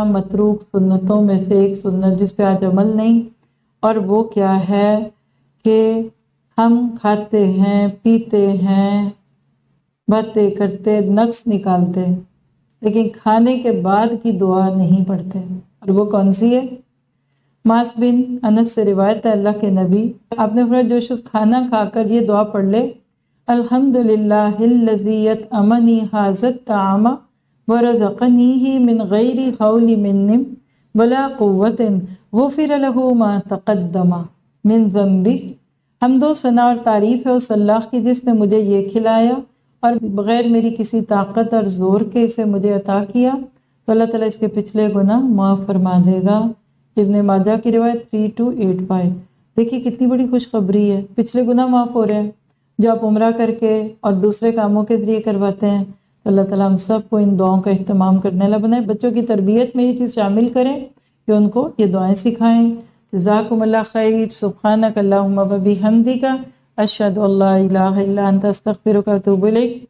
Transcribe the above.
متروک سنتوں میں سے ایک سنت جس پہ آج عمل نہیں، اور وہ کیا ہے کہ ہم کھاتے ہیں، پیتے ہیں، باتیں کرتے، نقص نکالتے، لیکن کھانے کے بعد کی دعا نہیں پڑھتے۔ اور وہ کون سی ہے؟ معاذ بن انس سے روایت ہے، اللہ کے نبی آپ نے فرمایا جو شخص کھانا کھا کر یہ دعا پڑھ لے، الحمدللہ الذی یطعمنی ھذا الطعام ورزقنیہ من غیر حول منی ولا قوۃ غفر لہ ما تقدم من ذنبہ۔ حمد و ثنا اور تعریف ہے اس اللہ کی جس نے مجھے یہ کھلایا اور بغیر میری کسی طاقت اور زور کے اسے مجھے عطا کیا، تو اللہ تعالیٰ اس کے پچھلے گناہ معاف فرما دے گا۔ ابن ماجہ کی روایت 3285۔ دیکھیے کتنی بڑی خوشخبری ہے، پچھلے گناہ معاف ہو رہے ہیں جو آپ عمرہ کر کے اور دوسرے کاموں کے ذریعے کرواتے ہیں۔ تو اللہ تعالیٰ ہم سب کو ان دعاؤں کا اہتمام کرنے والا بنائے، بچوں کی تربیت میں یہ چیز شامل کریں کہ ان کو یہ دعائیں سکھائیں۔ جزاکم اللہ خیر، سبحانک اللہم و بحمدک، اشہد ان لا الہ الا انت، استغفرک و اتوب الیک۔